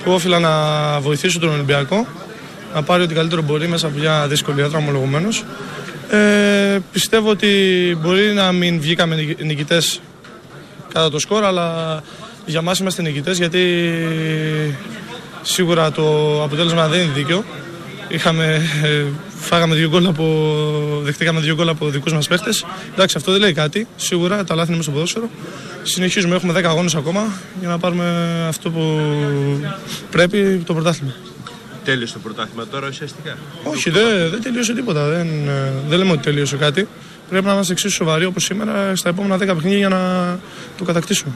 εγώ ήθελα να βοηθήσω τον Ολυμπιακό να πάρει ό,τι καλύτερο μπορεί μέσα από μια δύσκολη έδρα, ομολογουμένως. Πιστεύω ότι μπορεί να μην βγήκαμε νικητές κατά το σκορ, αλλά για μας είμαστε νικητές, γιατί σίγουρα το αποτέλεσμα δεν είναι δίκαιο. Δεχτήκαμε 2 γκολ από δικούς μας παίχτες. Εντάξει, αυτό δεν λέει κάτι. Σίγουρα τα λάθη είναι μέσα στο ποδόσφαιρο. Συνεχίζουμε, έχουμε 10 αγώνες ακόμα για να πάρουμε αυτό που πρέπει, το πρωτάθλημα. Τέλειωσε το πρωτάθλημα τώρα ουσιαστικά? Όχι, δεν τελείωσε τίποτα. Δεν λέμε ότι τελείωσε κάτι. Πρέπει να είμαστε εξίσου σοβαροί όπως σήμερα στα επόμενα 10 παιχνίδια για να το κατακτήσουμε.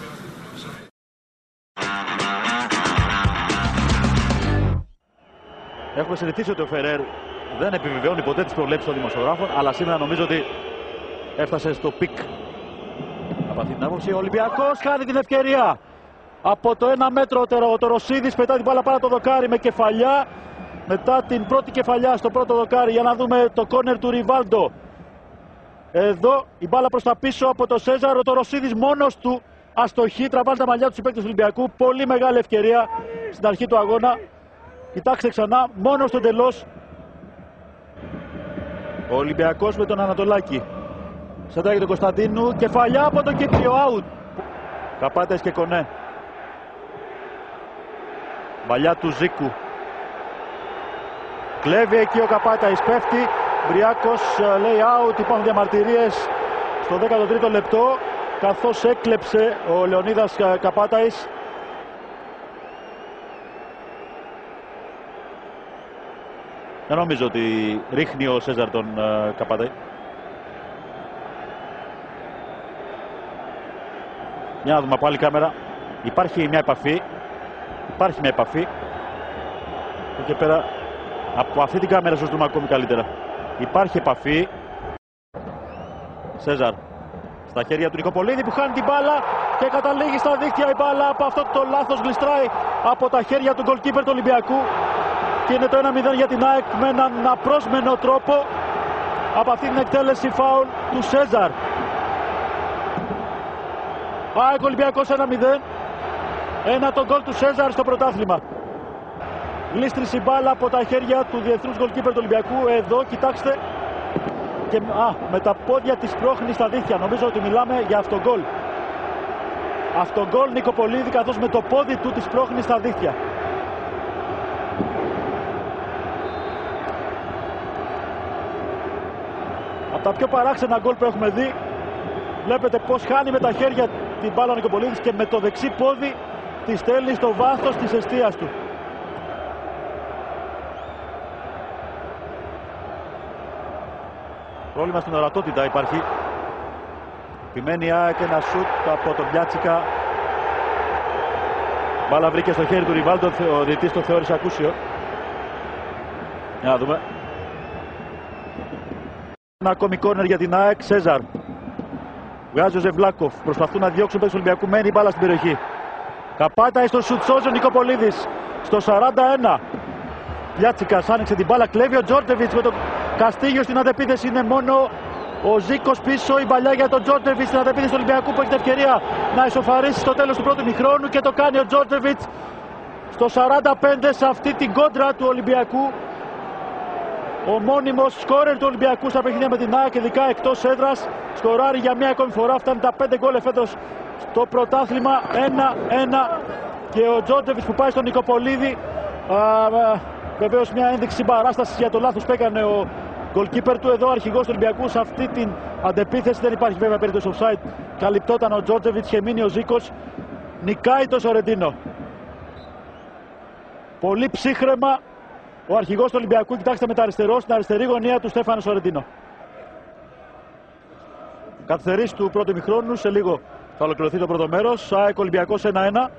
Έχουμε συνηθίσει ότι ο Φερέρ δεν επιβεβαιώνει ποτέ τις προβλέψεις των δημοσιογράφων, αλλά σήμερα νομίζω ότι έφτασε στο πικ. Από αυτή την άποψη ο Ολυμπιακός χάνει την ευκαιρία. Από το 1 μέτρο ο Τωροσίδης πετάει την μπάλα πάνω το δοκάρι με κεφαλιά. Μετά την πρώτη κεφαλιά στο πρώτο δοκάρι, για να δούμε το κόρνερ του Ριβάλντο. Εδώ η μπάλα προς τα πίσω από το Σέζαρ. Ο Τωροσίδης μόνος του αστοχή, τραβάει τα μαλλιά του συμπαίκτες του Ολυμπιακού. Πολύ μεγάλη ευκαιρία στην αρχή του αγώνα. Κοιτάξτε ξανά, μόνος του εντελώς. Ο Ολυμπιακός με τον Ανατολάκη. Σεντράγει τον Κωνσταντίνου, κεφαλιά από τον Κίψιο, out. Καπάτες και Κονέ. Παλιά του Ζήκου. Κλέβει εκεί ο Καπάταης, πέφτει. Μπριάκος λέει out, υπάρχουν διαμαρτυρίες στο 13ο λεπτό, καθώς έκλεψε ο Λεωνίδας Καπάταης. Δεν νομίζω ότι ρίχνει ο Σέζαρ τον Καπάταη. Για να δούμε πάλι κάμερα. Υπάρχει μια επαφή. Και πέρα από αυτή την κάμερα σας δούμε ακόμη καλύτερα. Υπάρχει επαφή. Σέζαρ στα χέρια του Νικοπολίδη που χάνει την μπάλα και καταλήγει στα δίχτυα η μπάλα. Από αυτό το λάθος γλιστράει από τα χέρια του γκολκίπερ του Ολυμπιακού. Και είναι το 1-0 για την ΑΕΚ με έναν απρόσμενο τρόπο από αυτή την εκτέλεση φάουλ του Σέζαρ. ΑΕΚ Ολυμπιακός 1-0. Ένα το γκολ του Σέζαρ στο πρωτάθλημα. Γλίστρισε η μπάλα από τα χέρια του διεθνούς γκολκίπερ του Ολυμπιακού. Εδώ κοιτάξτε. Και με τα πόδια της πρόχνει στα δίχτυα. Νομίζω ότι μιλάμε για αυτογκόλ. Αυτογκόλ Νικοπολίδη, καθώς με το πόδι του της πρόχνει στα δίχτυα. Από τα πιο παράξενα γκολ που έχουμε δει. Βλέπετε πως χάνει με τα χέρια την μπάλα ο Νικοπολίδης και με το δεξί πόδι τη στέλνει στο βάθος της εστίας του. Πρόβλημα στην ορατότητα υπάρχει. Επιμένει η ΑΕΚ, ένα σουτ από τον Πιάτσικα. Μπάλα βρήκε στο χέρι του Ριβάλντο, ο διαιτητής το θεώρησε ακούσιο. Για να δούμε. Ένα ακόμη κόρνερ για την ΑΕΚ, Σέζαρ. Βγάζει ο Ζεβλάκοφ, προσπαθούν να διώξουν παίκτες του Ολυμπιακού, μένει η μπάλα στην περιοχή. Καπάτα στο σουτ, σώζει ο Νικοπολίδης. Στο 41. Πιάτσικας άνοιξε την μπάλα, κλέβει ο Τζόρτεβιτς με τον Καστίγιο στην αντεπίθεση. Είναι μόνο ο Ζήκος πίσω, η παλιά για τον Τζόρτεβιτς στην αντεπίθεση του Ολυμπιακού που έχει την ευκαιρία να ισοφαρίσει στο τέλος του πρώτου ημιχρόνου και το κάνει ο Τζόρτεβιτς στο 45 σε αυτή την κόντρα του Ολυμπιακού. Ο μόνιμος σκόρερ του Ολυμπιακού στα παιχνίδια με την ΑΕΚ, ειδικά εκτός έδρας, σκοράρει για μια ακόμη φορά. Φτάνει τα 5 γκολ φέτος στο πρωτάθλημα. 1-1 και ο Τζόρτεβιτς που πάει στον Νικοπολίδη. Βεβαίως μια ένδειξη συμπαράστασης για το λάθος που έκανε ο γκολκίπερ του. Εδώ αρχηγός του Ολυμπιακού σε αυτή την αντεπίθεση. Δεν υπάρχει βέβαια περίπτωση offside. Καλυπτόταν ο Τζόρτεβιτς και μείνει ο Ζήκος. Νικάει το Σορεντίνο. Πολύ ψύχρεμα ο αρχηγός του Ολυμπιακού. Κοιτάξτε με τα αριστερό, στην αριστερή γωνία του Στέφανο Σορεντίνο. Καθυστερήσει του πρώτου ημιχρόνου. Σε λίγο θα ολοκληρωθεί το πρώτο μέρος. ΑΕΚ Ολυμπιακός 1-1.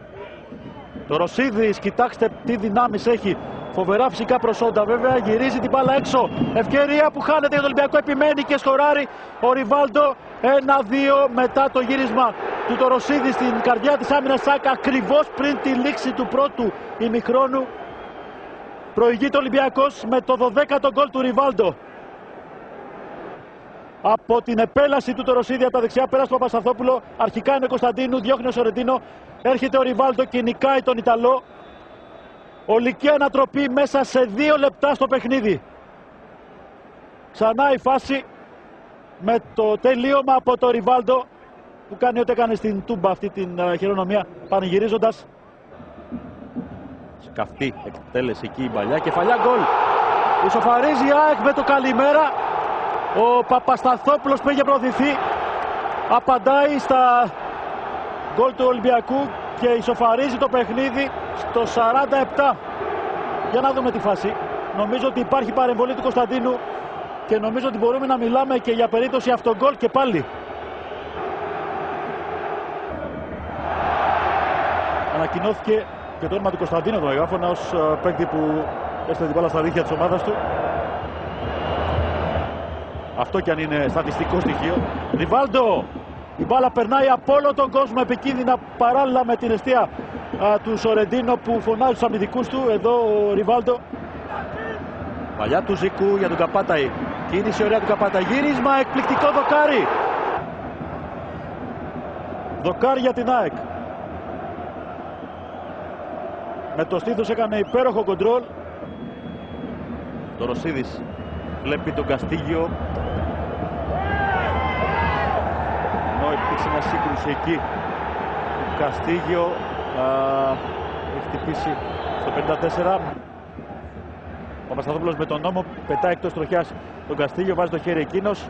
Το Ρωσίδης, κοιτάξτε τι δυνάμεις έχει. Φοβερά φυσικά προσόντα βέβαια. Γυρίζει την μπάλα έξω. Ευκαιρία που χάνεται για τον Ολυμπιακό. Επιμένει και σκοράρει ο Ριβάλντο. 1-2 μετά το γύρισμα του Τωροσίδη στην καρδιά της άμυνας ΣΑΚ. Ακριβώς πριν τη λήξη του πρώτου ημιχρόνου. Προηγείται ο Ολυμπιακός με το 12ο γκολ του Ριβάλντο. Από την επέλαση του Τωροσίδη από τα δεξιά πέρα στο Παπασταθόπουλο. Αρχικά είναι ο Κωνσταντίνου, διώχνει ο Σορεντίνο. Έρχεται ο Ριβάλντο και νικάει τον Ιταλό. Ολική ανατροπή μέσα σε 2 λεπτά στο παιχνίδι. Ξανά η φάση με το τελείωμα από το Ριβάλντο που κάνει ό,τι έκανε στην Τούμπα αυτή την χειρονομία πανηγυρίζοντας. Σκαφτή εκτέλεση εκεί η Μπαλιά, κεφαλιά, γκολ. Ισοφαρίζει η ΑΕΚ με το καλημέρα. Ο Παπασταθόπουλος που είχε προωθηθεί απαντάει στα γκολ του Ολυμπιακού και ισοφαρίζει το παιχνίδι στο 47. Για να δούμε τη φάση. Νομίζω ότι υπάρχει παρεμβολή του Κωνσταντίνου και νομίζω ότι μπορούμε να μιλάμε και για περίπτωση αυτογκολ και πάλι. Ανακοινώθηκε και το όνομα του Κωνσταντίνου το μεγάφωνα ως παίκτη που έστειλε την μπάλα στα δίχτυα της ομάδας του. Αυτό κι αν είναι στατιστικό στοιχείο. Ριβάλντο! Η μπάλα περνάει από όλο τον κόσμο επικίνδυνα παράλληλα με την αιστεία του Σορεντίνο που φωνάζει τους αμυντικούς του. Εδώ ο Ριβάλντο. Παλιά του Ζήκου για τον Καπάταη. Κίνηση ωραία του Καπάταη. Γύρισμα, εκπληκτικό δοκάρι. Δοκάρι για την ΑΕΚ. Με το στήθος έκανε υπέροχο κοντρόλ. Το Ρωσίδης βλέπει τον Καστίγιο. Ενώ υπήρξε μια σύγκρουση εκεί. Το Καστίγιο έχει χτυπήσει στο 54. Ο Παπασταθόπουλος με τον νόμο πετάει εκτός τροχιάς τον Καστίγιο, βάζει το χέρι εκείνος.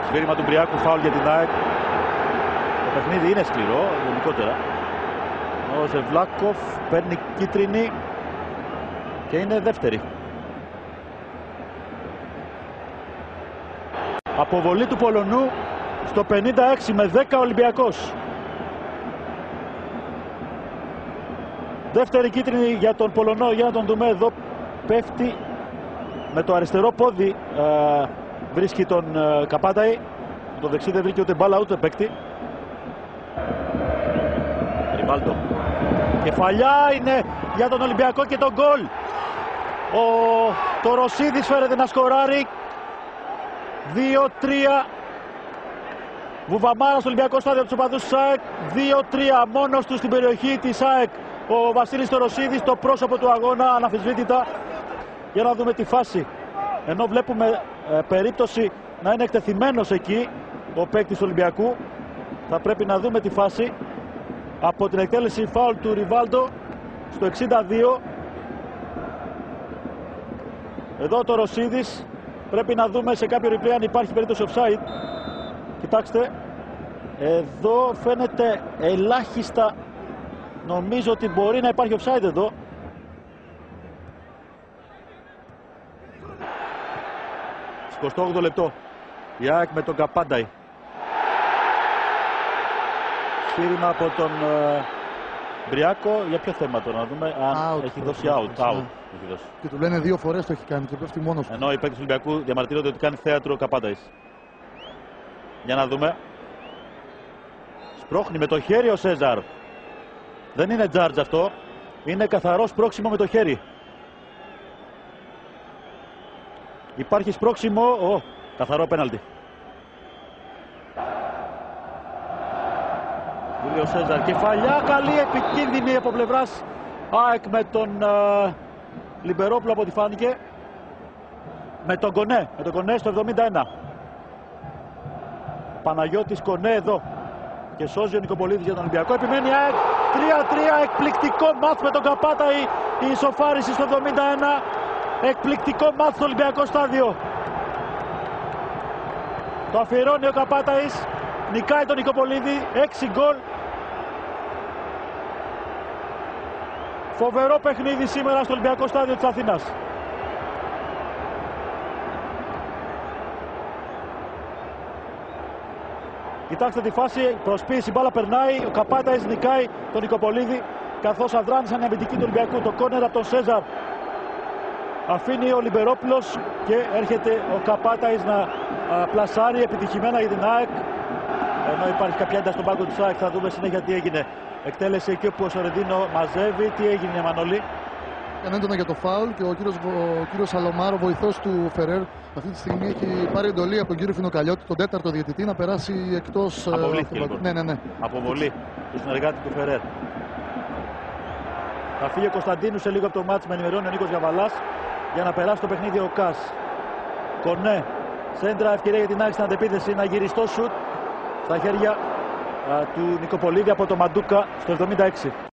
Σφύριμα του Μπριάκου, φάουλ για την ΑΕΚ. Το παιχνίδι είναι σκληρό, γενικότερα. Ο Ζεβλάκοφ παίρνει κίτρινη και είναι δεύτερη. Αποβολή του Πολωνού στο 56 με 10 Ολυμπιακός. Δεύτερη κίτρινη για τον Πολωνό, για να τον δούμε εδώ. Πέφτει με το αριστερό πόδι, βρίσκει τον Καπάταη. Το δεξί δεν βρήκε ούτε μπάλα ούτε παίκτη. Ριβάλντο. Κεφαλιά είναι για τον Ολυμπιακό και τον γκολ. Το Ρωσίδης φέρεται να σκοράρει. 2-3. Βουβαμάρα στο Ολυμπιακό στάδιο του οπαδούς της ΑΕΚ. 2-3 μόνος του στην περιοχή της ΑΕΚ. Ο Βασίλης Ρωσίδης, το πρόσωπο του αγώνα αναμφισβήτητα. Για να δούμε τη φάση. Ενώ βλέπουμε περίπτωση να είναι εκτεθειμένος εκεί ο παίκτης του Ολυμπιακού. Θα πρέπει να δούμε τη φάση. Από την εκτέλεση φάουλ του Ριβάλντο στο 62. Εδώ το Ρωσίδης. Πρέπει να δούμε σε κάποιο replay αν υπάρχει περίπτωση offside. Κοιτάξτε. Εδώ φαίνεται ελάχιστα. Νομίζω ότι μπορεί να υπάρχει offside εδώ. Στο 28 λεπτό. Η ΑΕΚ με τον Καπάνταη. Σφύριμα από τον Μπριάκο. Για ποιο θέμα τώρα να δούμε αν έχει δώσει out. Ναι. Και του λένε 2 φορές το έχει κάνει και πέφτει μόνος του. Ενώ οι παίκτες του Ολυμπιακού διαμαρτύρονται ότι κάνει θέατρο ο Καπάνταης. Για να δούμε. Σπρώχνει με το χέρι ο Σέζαρ. Δεν είναι τζάρτζ αυτό. Είναι καθαρό σπρώξιμο με το χέρι. Υπάρχει σπρώξιμο. Καθαρό πέναλτι. Ο Σέζαρ. Κεφαλιά καλή, επικίνδυνη από πλευράς ΑΕΚ με τον Λιμπερόπουλο από ό,τι φάνηκε. Με τον Κονέ. Με τον Κονέ στο 71. Παναγιώτης Κονέ εδώ. Και σώζει ο Νικοπολίδης για τον Ολυμπιακό. Επιμένει ΑΕΚ. 3-3. Εκπληκτικό μάτς με τον Καπάταη. Η ισοφάριση στο 71. Εκπληκτικό μάτς στο Ολυμπιακό στάδιο. Το αφιερώνει ο Καπάταης. Νικάει τον Νικοπολίδη. 6 γκολ. Φοβερό παιχνίδι σήμερα στο Ολυμπιακό στάδιο της Αθήνας. Κοιτάξτε τη φάση, προσποίηση, μπάλα περνάει, ο Καπάταης νικάει τον Νικοπολίδη καθώς αδράνησαν οι αμυντικοί του Ολυμπιακού. Το κόνερ από τον Σέζαρ αφήνει ο Λιμπερόπουλος και έρχεται ο Καπάταης να πλασάρει επιτυχημένα για την ΑΕΚ. Ενώ υπάρχει κάποια ένταση στον πάγκο της ΑΕΚ, θα δούμε συνέχεια τι έγινε. Εκτέλεση εκεί όπου ο Σορεντίνο μαζεύει, τι έγινε Μανώλη. έντονα για το φάουλ και ο κύριος Σαλομάρο, βοηθός του Φερέρ, αυτή τη στιγμή έχει πάρει εντολή από τον κύριο Φινοκαλιώτη, τον τέταρτο διαιτητή, να περάσει εκτός. Αποβλήθηκε λοιπόν. Ναι. Αποβολή του συνεργάτη του Φερέρ. Θα φύγει ο Κωνσταντίνου σε λίγο από το μάτς, με ενημερώνει ο Νίκος Γιαβαλάς, για να περάσει το παιχνίδι ο Κας. Κορνέ, σέντρα, ευκαιρία για την ΑΕΚ στην αντεπίθεση, ένα γυριστό σουτ στα χέρια του Νικοπολίδη από το Μαντούκα στο 76.